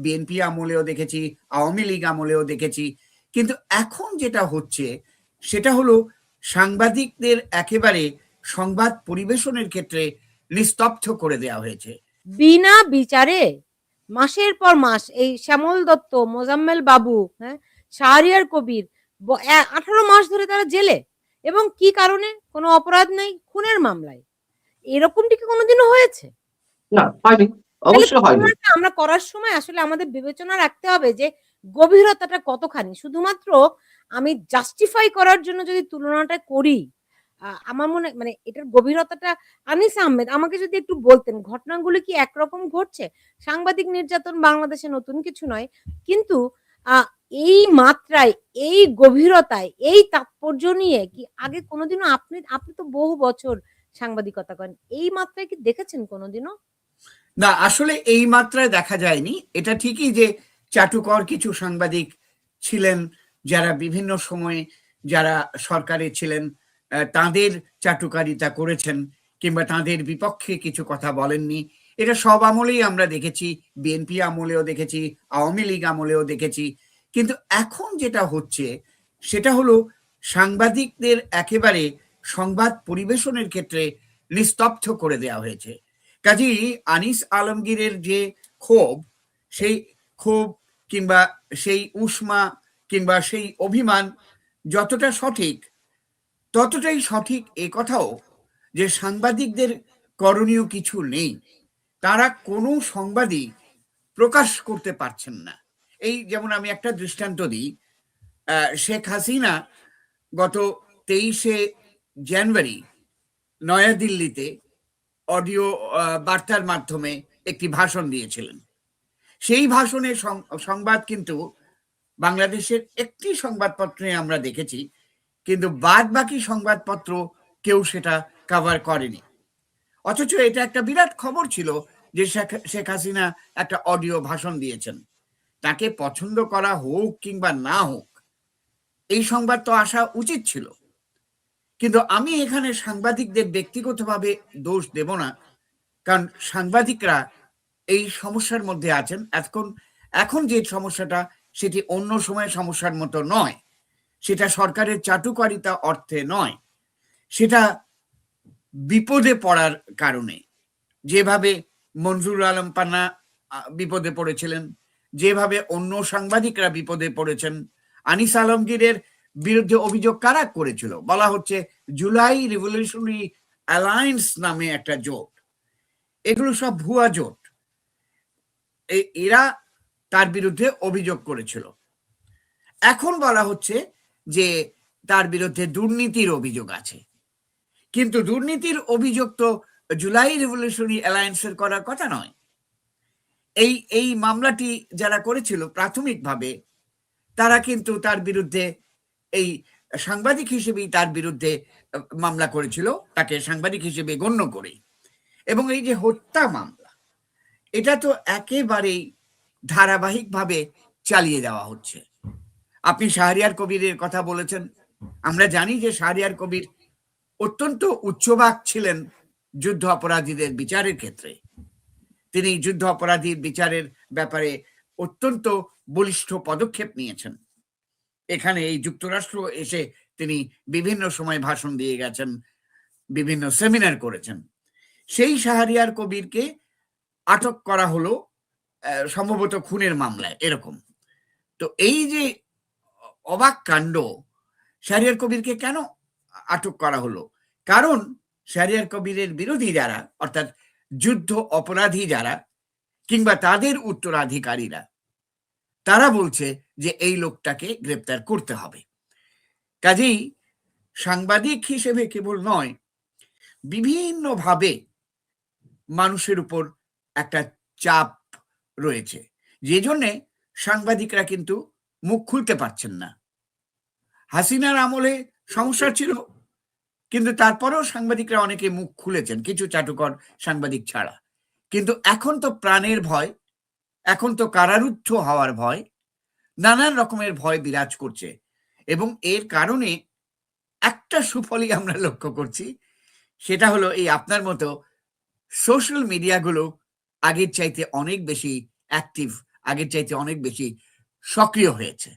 BNP আমলেও দেখেছি, আওয়ামী লীগ আমলেও দেখেছি। কিন্তু এখন যেটা হচ্ছে সেটা হলো সাংবাদিকদের একেবারে সংবাদ পরিবেশনের ক্ষেত্রে নিস্তব্ধ করে দেওয়া হয়েছে বিনা বিচারে। মাসের পর মাস এই শ্যামল দত্ত, মোজাম্মেল বাবু, হ্যাঁ, শাহরিয়ার কবির 18 মাস ধরে তারা জেলে, এবং কি কারণে? কোনো অপরাধ নাই, খুনের মামলায়। এরকমটি কি কোনোদিনও হয়েছে? না, হয়নি, অবশ্যই হয়নি। আমরা করার সময় আসলে আমাদের বিবেচনা রাখতে হবে যে গভীরতাটা কতখানি। শুধুমাত্র আমি জাস্টিফাই করার জন্য যদি তুলনাটা করি, আমার মনে মানে এটার গভীরতাটা, আনিস আহমেদ আমাকে যদি একটু বলতেন ঘটনাগুলো কি একরকম ঘটছে? সাংবাদিক নির্যাতন বাংলাদেশে নতুন কিছু নয়, কিন্তু এই মাত্রায়, এই গভীরতায়, এই তাৎপর্য নিয়ে কি আগে কোনোদিনও আপনি তো বহু বছর সাংবাদিকতা করেন, এই মাত্রায় কি দেখেছেন কোনোদিনও? না, আসলে এই মাত্রায় দেখা যায়নি। এটা ঠিকই যে চাটুকর কিছু সাংবাদিক ছিলেন যারা বিভিন্ন সময়ে যারা সরকারে ছিলেন তাদের চাটুকারিতা করেছেন কিংবা তাদের বিপক্ষে কিছু কথা বলেননি। এটা সব আমলেই আমরা দেখেছি, বিএনপি আমলেও দেখেছি, আওয়ামী লীগ আমলেও দেখেছি। কিন্তু এখন যেটা হচ্ছে সেটা হলো সাংবাদিকদের একেবারে সংবাদ পরিবেশনের ক্ষেত্রে নিস্তব্ধ করে দেওয়া হয়েছে। কাজেই আনিস আলমগীরের যে ক্ষোভ, সেই ক্ষোভ কিংবা সেই উষ্মা কিংবা সেই অভিমান যতটা সঠিক, ততটাই সঠিক এ কথাও যে সাংবাদিকদের করণীয় কিছু নেই। তারা কোনো সংবাদই প্রকাশ করতে পারছেন না। এই যেমন আমি একটা দৃষ্টান্ত দিই, শেখ হাসিনা গত 23শে জানুয়ারি নয়াদিল্লিতে অডিও বার্তার মাধ্যমে একটি ভাষণ দিয়েছিলেন। সেই ভাষণের সংবাদ কিন্তু বাংলাদেশের একটি সংবাদপত্রে আমরা দেখেছি, কিন্তু বাদ বাকি সংবাদপত্র কেউ সেটা কভার করেনি। অথচ এটা একটা বিরাট খবর ছিল যে শেখ হাসিনা একটা অডিও ভাষণ দিয়েছেন। তাকে পছন্দ করা হোক কিংবা না হোক, এই সংবাদ তো আসা উচিত ছিল। কিন্তু আমি এখানে সাংবাদিকদের ব্যক্তিগতভাবে দোষ দেব না, কারণ সাংবাদিকরা এই সমস্যার মধ্যে আছেন। এখন যে সমস্যাটা সেটি অন্য সময় সমস্যার মতো নয়, সেটা সরকারের চাটুকারিতা অর্থে নয়, সেটা বিপদে পড়ার কারণে। যেভাবে মনজুর আলম পান্না বিপদে পড়েছিলেন, যেভাবে অন্য সাংবাদিকরা বিপদে পড়েছেন। আনিস আলমগীরের বিরুদ্ধে অভিযোগ কারা করেছিল? বলা হচ্ছে জুলাই রিভলিউশনারি অ্যালায়েন্স নামে একটা জোট। এগুলো সব ভুয়া জোট। এরা তার বিরুদ্ধে অভিযোগ করেছিল। এখন বলা হচ্ছে যে তার বিরুদ্ধে দুর্নীতির অভিযোগ আছে, কিন্তু দুর্নীতির অভিযোগ তো জুলাই রিভলিউশনারি অ্যালায়েন্সের করার কথা নয়। এই মামলাটি যারা করেছিল প্রাথমিকভাবে, তারা কিন্তু তার বিরুদ্ধে এই সাংবাদিক হিসেবেই তার বিরুদ্ধে মামলা করেছিল, তাকে সাংবাদিক হিসেবে গণ্য করে। এবং এই যে হত্যা মামলা, এটা তো একেবারেই ধারাবাহিকভাবে চালিয়ে দেওয়া হচ্ছে। আপনি শাহরিয়ার কবিরের কথা বলেছেন। আমরা জানি যে শাহরিয়ার কবির অত্যন্ত উচ্চবাক ছিলেন যুদ্ধ অপরাধীদের বিচারের ক্ষেত্রে। তিনি যুদ্ধ অপরাধীর বিচারের ব্যাপারে অত্যন্ত বলিষ্ঠ পদক্ষেপ নিয়েছেন। এখানে এই যুক্তরাষ্ট্র এসে তিনি বিভিন্ন সময় ভাষণ দিয়ে গেছেন, বিভিন্ন সেমিনার করেছেন। সেই শাহরিয়ার কবিরকে আটক করা হলো সম্ভবত খুনের মামলায়, এরকম। তো এই যে অবাক কাণ্ড, শাহরিয়ার কবিরকে কেন আটক করা হলো? কারণ শাহরিয়ার কবিরের বিরোধী যারা, অর্থাৎ যুদ্ধ অপরাধী যারা কিংবা তাদের উত্তরাধিকারীরা, তারা বলছে যে এই লোকটাকে গ্রেপ্তার করতে হবে। কাজেই সাংবাদিক হিসেবে কেবল নয়, বিভিন্নভাবে মানুষের উপর একটা চাপ রয়েছে, যে জন্যে সাংবাদিকরা কিন্তু মুখ খুলতে পারছেন না। হাসিনার আমলে সমস্যা ছিল, কিন্তু তারপরেও সাংবাদিকরা অনেকে মুখ খুলেছেন, কিছু চাটুকর সাংবাদিক ছাড়া। কিন্তু এখন তো প্রাণের ভয়, এখন তো কারারুদ্ধ হওয়ার ভয়, নানান রকমের ভয় বিরাজ করছে। এবং এর কারণে একটা সুফলই আমরা লক্ষ্য করছি, সেটা হলো এই আপনার মতো সোশ্যাল মিডিয়াগুলো আগের চাইতে অনেক বেশি অ্যাক্টিভ আগের চাইতে অনেক বেশি সক্রিয় হয়েছে।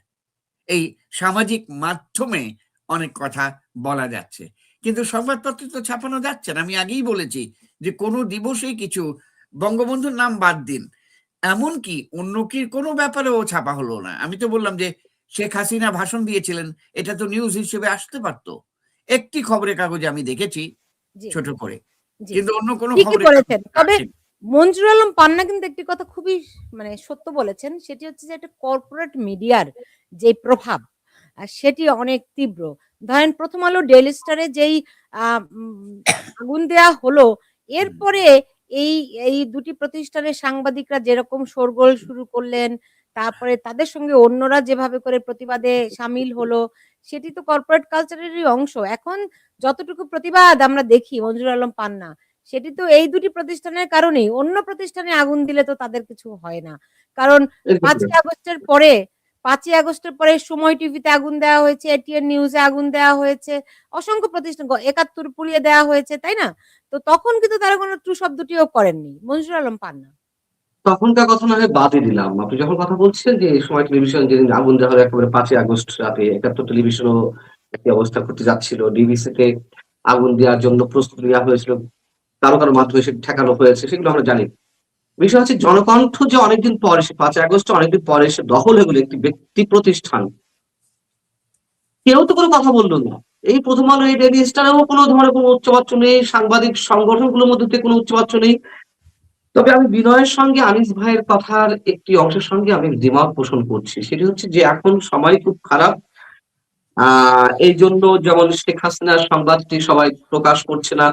এই সামাজিক মাধ্যমে অনেক কথা বলা যাচ্ছে, কিন্তু সংবাদপত্রে তো ছাপানো যাচ্ছে না। আমি আগেই বলেছি যে কোনো দিবসেই কিছু, বঙ্গবন্ধুর নাম বাদ দিন, এমনকি অন্য কি কোনো ব্যাপারেও ছাপা হলো না। আমি তো বললাম যে শেখ হাসিনা ভাষণ দিয়েছিলেন, এটা তো নিউজ হিসেবে আসতে পারতো। একটি খবরের কাগজে আমি দেখেছি জি, ছোট করে, জি, কিন্তু অন্য কোনো ঠিকই খবরের বলেছেন। কাগজে তবে আসেনি। মনজুর আলম পান্না কিন্তু একটি কথা খুবই মানে সত্য বলেছেন। সেটি হচ্ছে যে একটা কর্পোরেট মিডিয়ার যে প্রভাব সেটি অনেক তীব্র। ধরেন 'প্রথম আলো', 'ডেইলি স্টারে' যেই আ উম আগুন দেয়া হলো, হুম, এরপরে এই এই দুটি প্রতিষ্ঠানের সাংবাদিকরা যেরকম শোরগোল শুরু করলেন, তারপরে তাদের সঙ্গে অন্যরা যেভাবে করে প্রতিবাদে শামিল হলো, সেটি তো কর্পোরেট কালচারেরই অংশ। এখন যতটুকু প্রতিবাদ আমরা দেখি মনজুর আলম পান্না, সেটি তো এই দুটি প্রতিষ্ঠানের কারণেই। অন্য প্রতিষ্ঠানে আগুন দিলে তো তাদের কিছু হয় না। কারণ এক্ষেত্রে ৫ই আগস্টের পরে ৫ই আগস্টের পরে সময় টিভিতে আগুন দেওয়া হয়েছে, এটিএন নিউজে আগুন দেওয়া হয়েছে, অসংখ্য প্রতিষ্ঠান ৭১ পুড়িয়ে দেওয়া হয়েছে, তাই না? তো তখন কিন্তু তারা কোনো ট্রু শব্দটিও করেননি। মনজুর আলম পান্না। তখনকার কথা না হয় বাদই দিলাম। আপনি যখন কথা বলছেন যে এই সময় টেলিভিশন যেদিন আগুন দেওয়া হলো একেবারে ৫ই আগস্ট রাতে ৭১ টেলিভিশনও একই অবস্থা ঘটতে যাচ্ছিল। ডিবিসিতে আগুন দেওয়ার জন্য প্রস্তুতি নেওয়া হয়েছিল। কারো, কারো মাধ্যমে সেটা ঠেকানো হয়েছে সেগুলো আমরা জানি। বিষয় হচ্ছে জনকণ্ঠ যে অনেকদিন পরে সে ৫ই আগস্ট অনেকদিন পরে এসে দখল হয়ে গেল একটি ব্যক্তি প্রতিষ্ঠান। কেউ তো কোনো কথা বলল না। এই 'প্রথম আলো', এই 'ডেইলি স্টারেও' কোনো ধরনের কোনো উচ্চবাচ্য নেই। সাংবাদিক সংগঠনগুলোর মধ্যে থেকে কোনো উচ্চবাচ্য নেই। তবে আমি বিনয়ের সঙ্গে আনিস ভাইয়ের কথার একটি অংশের সঙ্গে আমি দ্বিমত পোষণ করছি। সেটি হচ্ছে যে এখন সময় খুব খারাপ। আ এইজন্য যেমন শেখ হাসিনার সংবাদটি সবাই প্রকাশ করছে না।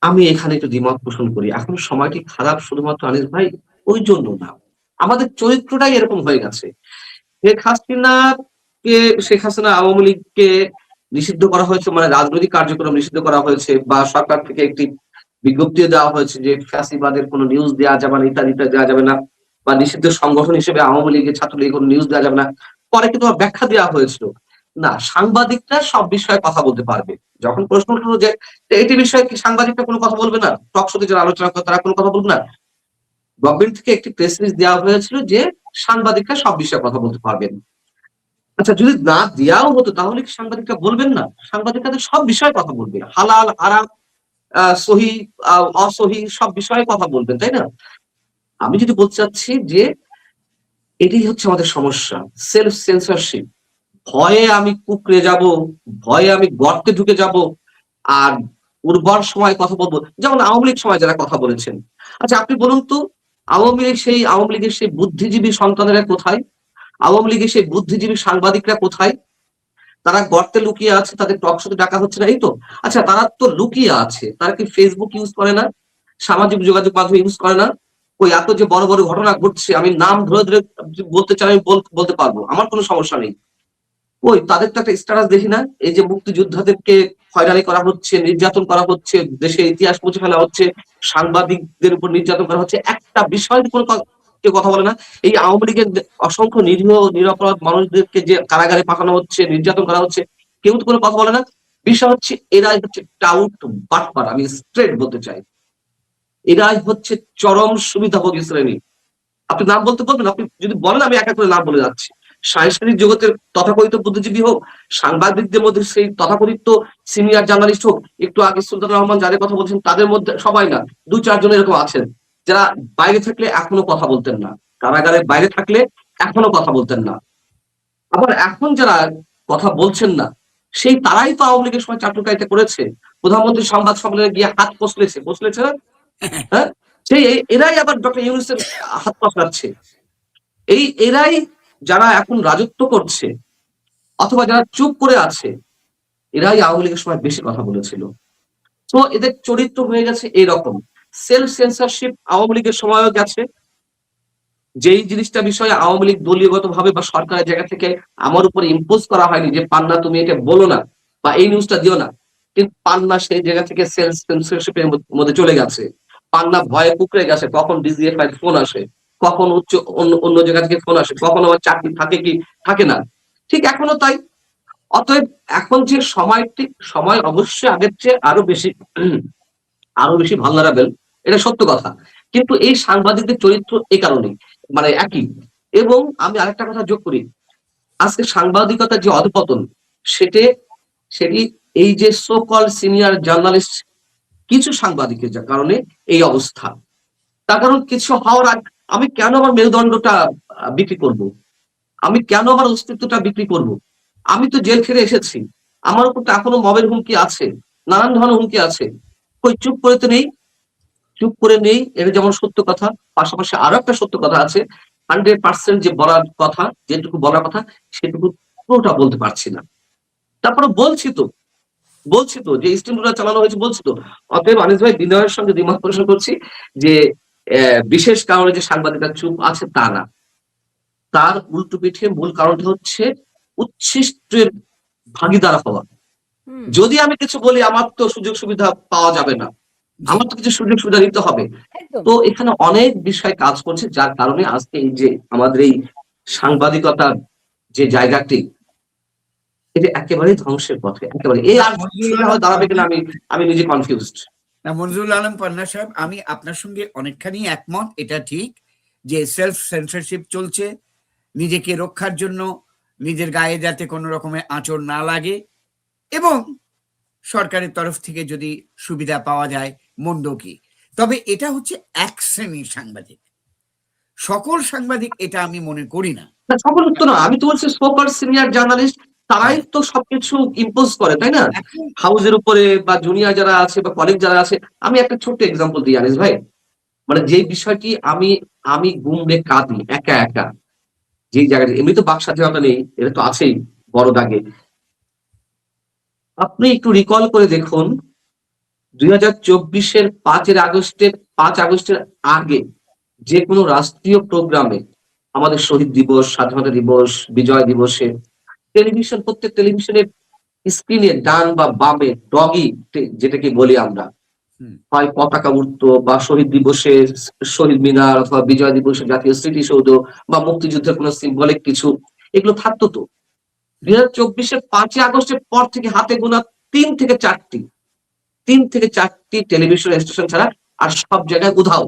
আমি এখানে একটু দ্বিমত পোষণ করি। এখন সময়টি খারাপ শুধুমাত্র আনিস ভাই ওই জন্য না। আমাদের চরিত্রটাই এরকম হয়ে গেছে। শেখ হাসিনাকে শেখ হাসিনা আওয়ামী লীগকে নিষিদ্ধ করা হয়েছে মানে রাজনৈতিক কার্যক্রম নিষিদ্ধ করা হয়েছে বা সরকার থেকে একটি বিজ্ঞপ্তিও দেওয়া হয়েছে যে ফ্যাসিবাদের কোনো নিউজ দেওয়া যাবে না, ইত্যাদি, ইত্যাদি দেওয়া যাবে না বা নিষিদ্ধ সংগঠন হিসেবে আওয়ামী লীগের ছাত্রলীগের কোনো নিউজ দেওয়া যাবে না। পরে কিন্তু আবার ব্যাখ্যা দেওয়া হয়েছিল। না, সাংবাদিকরা সব বিষয়ে কথা বলতে পারবে। যখন প্রশ্ন উঠলো যে এইটি বিষয়ে কি সাংবাদিকরা কোনো কথা বলবে না? টক শোতে যারা আলোচনা করে তারা কোনো কথা বলবে না? গভর্নমেন্ট থেকে একটি প্রেস রিলিজ দেওয়া হয়েছিল যে সাংবাদিকরা সব বিষয়ে কথা বলতে পারবেন। আচ্ছা, যদি না দেওয়াও হতো তাহলে কি সাংবাদিকরা বলবেন না? সাংবাদিকরা তো সব বিষয়ে কথা বলবে। হালাল, হারাম, সহি, অসহি সব বিষয়ে কথা বলবেন, তাই না? আমি যদি বলতে চাচ্ছি যে এটাই হচ্ছে আমাদের সমস্যা। Self censorship. ভয়ে আমি কুঁকড়ে যাব, ভয়ে আমি গর্তে ঢুকে যাব, আর উর্বর সময় কথা বলব। যেমন আওয়ামী লীগ সময় যারা কথা বলেছেন। আচ্ছা, আপনি বলুন তো আওয়ামী লীগের সেই বুদ্ধিজীবী সন্তানেরা কোথায়? আওয়ামী লীগের সেই বুদ্ধিজীবী সাংবাদিকরা কোথায়? তারা গর্তে লুকিয়ে আছে, তাদের টক শোতে ডাকা হচ্ছে না, এই তো? আচ্ছা, তারা তো লুকিয়ে আছে। তারা কি ফেসবুক ইউজ করে না? সামাজিক যোগাযোগ মাধ্যম ইউজ করে না? ওই এত যে বড়, বড় ঘটনা ঘটছে আমি নাম ধরে, ধরে বলতে চাই আমি বলতে পারবো। আমার কোনো সমস্যা নেই। ওই তাদের তো একটা স্ট্যাটাস দেখি না? এই যে মুক্তিযোদ্ধাদেরকে হয়রানি করা হচ্ছে, নির্যাতন করা হচ্ছে, দেশের ইতিহাস মুছে ফেলা হচ্ছে, সাংবাদিকদের উপর নির্যাতন করা হচ্ছে। একটা বিষয়ের উপর কেউ কথা বলে না। এই আওয়ামী লীগের অসংখ্য নিরীহ নিরপরাধ মানুষদেরকে যে কারাগারে পাঠানো হচ্ছে, নির্যাতন করা হচ্ছে, কেউ তো কোনো কথা বলে না। বিষয় হচ্ছে এরাই হচ্ছে টাউট বাটপার। আমি স্ট্রেট বলতে চাই। এরাই হচ্ছে চরম সুবিধাভোগী শ্রেণী। আপনি নাম বলতে বলবেন? আপনি যদি বলেন আমি এক, এক করে নাম বলে যাচ্ছি। সাংস্কৃতিক জগতের তথাকথিত বুদ্ধিজীবী হোক, সাংবাদিকদের মধ্যে সেই তথাকথিত সিনিয়র জার্নালিস্ট হোক, একটু আগে সুলতান রহমান যাদের কথা বলছেন তাদের মধ্যে সবাই না, ২-৪ জন এরকম আছেন যারা বাইরে থাকলে এখনো কথা বলতেন না। কারাগারের বাইরে থাকলে এখনো কথা বলতেন না। আবার এখন যারা কথা বলছেন না, সেই তারাই তো আওয়ামী লীগের সময় চাটুকারিতা করেছে। প্রধানমন্ত্রী সংবাদ সম্মেলনে গিয়ে হাত কষলেছে না? হ্যাঁ? সেই এরাই আবার ডক্টর ইউনূসের হাত কসলাচ্ছে। এরাই যারা এখন রাজত্ব করছে অথবা যারা চুপ করে আছে, এরাই আওয়ামী লীগের সময় বেশি কথা বলেছিল। তো এদের চরিত্র হয়ে গেছে এরকম। সেলফ সেন্সরশিপ আওয়ামী লীগের সময়ও গেছে। যেই জিনিসটা বিষয়ে আওয়ামী লীগ দলীয়গতভাবে বা সরকারের জায়গা থেকে আমার উপর ইম্পোজ করা হয়নি যে পান্না তুমি এটা বলো না বা এই নিউজটা দিও না, কিন্তু পান্না সেই জায়গা থেকে সেলফ সেন্সরশিপের মধ্যে চলে গেছে। পান্না ভয়ে কুঁকড়ে গেছে কখন ডিজিএফআই ফোন আসে, কখন অন্য জায়গা থেকে ফোন আসে, কখন আমার চাকরি থাকে কি থাকে না। ঠিক এখনো তাই। অতএব এখন যে সময় অবশ্যই আগের চেয়ে আরো বেশি ভালনারেবল, এটা সত্য কথা। কিন্তু এই সাংবাদিকদের চরিত্র এই কারণেই মানে একই। এবং আমি আরেকটা কথা যোগ করি, আজকে সাংবাদিকতার যে অধপতন সেটি সেটি এই যে সো কল সিনিয়র জার্নালিস্ট কিছু সাংবাদিকের কারণে এই অবস্থা। তার কারণ কিছু হওয়ার আগে আমি কেন আমার মেরুদণ্ডটা বিক্রি করব? আমি কেন আমার অস্তিত্বটা বিক্রি করব? আমি তো জেল খেটে এসেছি, আমার উপর তো এখনো মবের হুমকি আছে, নানান ধরনের হুমকি আছে। কই চুপ করে তো নেই, চুপ করে নেই, এটা যেমন সত্য কথা, পাশাপাশি আরো একটা সত্য কথা আছে, 100% যে বলার কথা, যেটুকু বলার কথা সেটুকু পুরোটা বলতে পারছি না। তারপরে বলছি তো যে স্টিমরোলার চালানো হয়েছে, বলছি তো। অতএব আনিস ভাই, বিনয়ের সঙ্গে দ্বিমত পোষণ করছি যে বিশেষ কারণে যে সাংবাদিকরা চুপ আছে তা না, তার উল্টো পিঠে মূল কারণটা হচ্ছে উচ্ছিষ্টের ভাগিদার হওয়া। হুম, যদি আমি কিছু বলি আমার তো সুযোগ সুবিধা পাওয়া যাবে না, জি। আমার তো কিছু সুযোগ সুবিধা নিতে হবে। একদম। তো এখানে অনেক বিষয় কাজ করছে, যার কারণে আজকে এই যে আমাদের এই সাংবাদিকতার যে জায়গাটি, এটা একেবারেই ধ্বংসের পথে, একেবারে। এই না, আর মঞ্জুরুল সোজা আলম হয়ে দাঁড়াবে কিনা পান্না, আমি নিজে কনফিউজড। না মঞ্জুরুল আলম পান্না সাহেব, আমি আপনার সঙ্গে অনেকখানি একমত। এটা ঠিক যে সেলফ সেন্সরশিপ চলছে, নিজেকে রক্ষার জন্য, নিজের গায়ে যাতে কোনো রকমের আঁচড় না লাগে, এবং সরকারের তরফ থেকে যদি সুবিধা পাওয়া যায় মন্দ কি। তবে এটা হচ্ছে এক শ্রেণীর সাংবাদিক, সকল সাংবাদিক এটা আমি মনে করি না। না, সকল উত্তর না, আমি তো বলছি সুপার সিনিয়র জার্নালিস্ট, তারাই হ্যাঁ, তো সবকিছু ইম্পোজ করে, তাই না? এখন হাউজের উপরে বা জুনিয়র যারা আছে বা কলিগ যারা আছে। আমি একটা ছোট্ট এক্সাম্পল দিই আনিস ভাই, মানে যে বিষয়টি আমি আমি গুমড়ে কাঁদি একা একা, যে জায়গাটা এমনি তো বাক স্বাধীনতা নেই, এটা তো আছেই বড় দাগে। আপনি একটু রিকল করে দেখুন, 2024-এর 5 আগস্টের আগে যে কোনো রাষ্ট্রীয় প্রোগ্রামে, আমাদের শহীদ দিবস, স্বাধীনতা দিবস, বিজয় দিবসে প্রত্যেক টেলিভিশনের স্ক্রিনে ডান বা বামে ডগি যেটাকে বলি আমরা, হুম, হয় পতাকা উঠতো, বা শহীদ দিবসে শহীদ মিনার, অথবা বিজয় দিবসে জাতীয় স্মৃতিসৌধ, বা মুক্তিযুদ্ধের কোনো সিম্বলিক কিছু, এগুলো থাকতো তো। 2024-এর 5 আগস্টের পর থেকে হাতে গোনা 3 থেকে 4টি টেলিভিশন স্টেশন ছাড়া আর সব জায়গায় উধাও।